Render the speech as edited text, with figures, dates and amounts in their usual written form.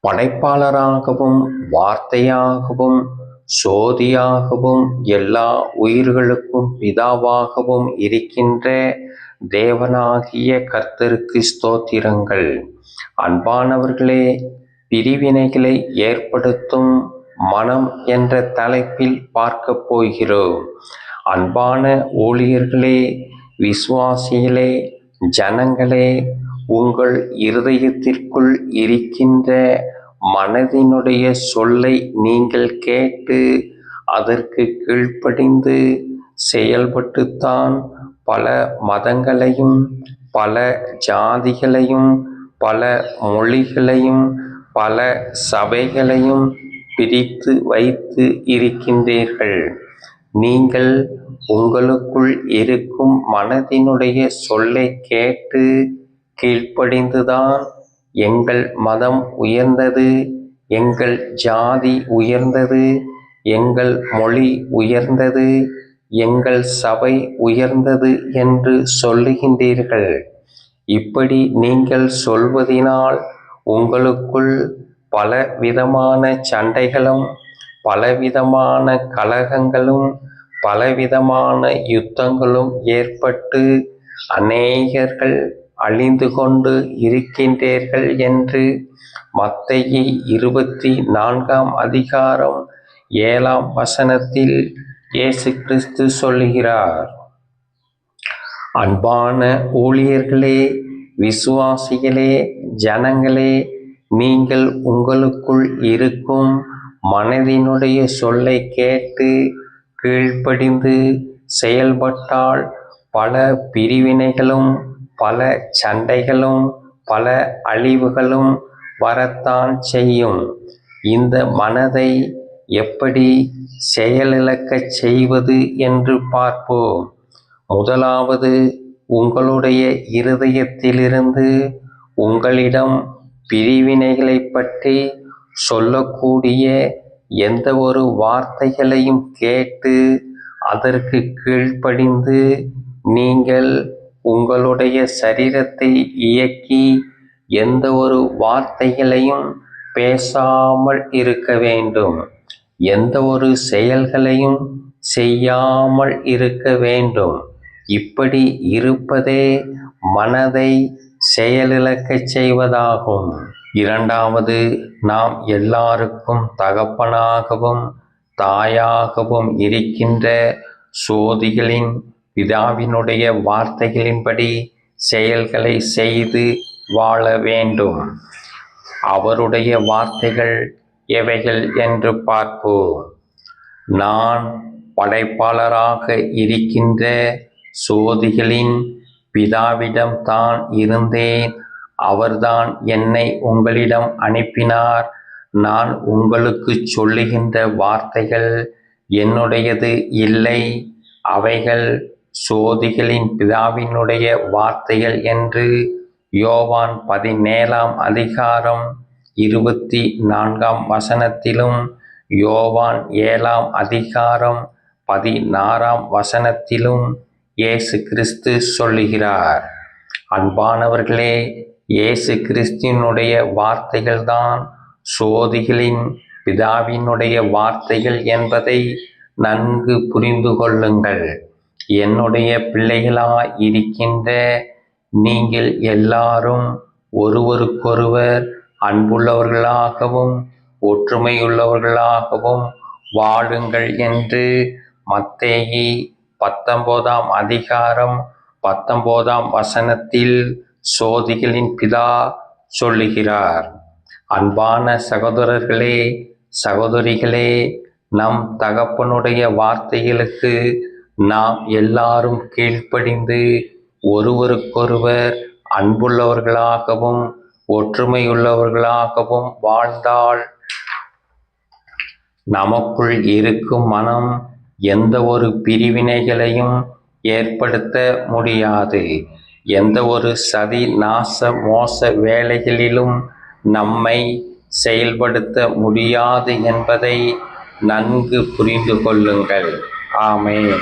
படைப்பாளராகவும் வார்த்தையாகவும் சோதியாகவும் எல்லா உயிர்களுக்கும் பிதாவாகவும் இருக்கின்ற தேவனாகிய கர்த்தருக்கு ஸ்தோத்திரங்கள். அன்பானவர்களே, பிரிவினைகளை ஏற்படுத்தும் மனம் என்ற தலைப்பில் பார்க்க போகிறோம். அன்பான ஊழியர்களே, விசுவாசிகளே, ஜனங்களே, உங்கள் இருதயத்திற்குள் இருக்கின்ற மனதினுடைய சொல்லை நீங்கள் கேட்டு அதற்கு கீழ்ப்படிந்து செயல்பட்டுத்தான் பல மதங்களையும் பல ஜாதிகளையும் பல மொழிகளையும் பல சபைகளையும் பிரித்து வைத்து இருக்கின்றீர்கள். நீங்கள் உங்களுக்குள் இருக்கும் மனதினுடைய சொல்லை கேட்டு கீழ்ப்படிந்துதான் எங்கள் மதம் உயர்ந்தது, எங்கள் ஜாதி உயர்ந்தது, எங்கள் மொழி உயர்ந்தது, எங்கள் சபை உயர்ந்தது என்று சொல்லுகின்றீர்கள். இப்படி நீங்கள் சொல்வதினால் உங்களுக்குள் பலவிதமான சண்டைகளும் பலவிதமான கலகங்களும் பலவிதமான யுத்தங்களும் ஏற்பட்டு அநேகர்கள் அழிந்து கொண்டு இருக்கின்றீர்கள் என்று மத்தேயு 24:7 இயேசு கிறிஸ்து சொல்லுகிறார். அன்பான ஊழியர்களே, விசுவாசிகளே, ஜனங்களே, நீங்கள் உங்களுக்குள் இருக்கும் மனதினுடைய சொல்லை கேட்டு கீழ்ப்படிந்து செயல்பட்டால் பல பிரிவினைகளும் பல சண்டைகளும் பல அழிவுகளும் வரத்தான் செய்யும். இந்த மனதை எப்படி செயலிழக்கச் செய்வது என்று பார்ப்போம். முதலாவது, உங்களுடைய இருதயத்திலிருந்து உங்களிடம் பிரிவினைகளை பற்றி சொல்லக்கூடிய எந்த ஒரு வார்த்தைகளையும் கேட்டு அதற்கு கீழ்ப்படிந்து நீங்கள் உங்களுடைய சரீரத்தை இயக்கி எந்த ஒரு வார்த்தைகளையும் பேசாமல் இருக்க வேண்டும். எந்த ஒரு செயல்களையும் செய்யாமல் இருக்க வேண்டும். இப்படி இருப்பதே மனதை செயலிழக்கச் செய்வதாகும். இரண்டாவது, நாம் எல்லாருக்கும் தகப்பனாகவும் தாயாகவும் இருக்கின்ற சோதிகளின் பிதாவினுடைய வார்த்தைகளின்படி செயல்களை செய்து வாழ வேண்டும். அவருடைய வார்த்தைகள் எவைகள் என்று பார்ப்போம். நான் படைப்பாளராக இருக்கின்ற சோதிகளின் பிதாவிடம் தான் இருந்தேன். அவர்தான் என்னை உங்களிடம் அனுப்பினார். நான் உங்களுக்கு சொல்லுகின்ற வார்த்தைகள் என்னுடையது இல்லை, அவைகள் சோதிகளின் பிதாவினுடைய வார்த்தைகள் என்று யோவான் 17:24 யோவான் 7:16 இயேசு கிறிஸ்து சொல்லுகிறார். அன்பானவர்களே, இயேசு கிறிஸ்துவினுடைய வார்த்தைகள்தான் சோதிகளின் பிதாவினுடைய வார்த்தைகள் என்பதை நன்கு புரிந்து கொள்ளுங்கள். என்னுடைய பிள்ளைகளாய் இருக்கின்ற நீங்கள் எல்லாரும் ஒருவருக்கொருவர் அன்புள்ளவர்களாகவும் ஒற்றுமையுள்ளவர்களாகவும் வாழுங்கள் என்று மத்தேயு 19:19 சோதிகளின் பிதா சொல்லுகிறார். அன்பான சகோதரர்களே, சகோதரிகளே, நம் தகப்பனுடைய வார்த்தைகளுக்கு நாம் எல்லாரும் கீழ்ப்படிந்து ஒருவருக்கொருவர் அன்புள்ளவர்களாகவும் ஒற்றுமையுள்ளவர்களாகவும் வாழ்ந்தால் நமக்குள் இருக்கும் மனம் எந்த ஒரு பிரிவினைகளையும் ஏற்படுத்த முடியாது. எந்த ஒரு சதி நாச மோச வேலைகளிலும் நம்மை செயல்படுத்த முடியாது என்பதை நன்கு புரிந்து கொள்ளுங்கள். ஆமென்.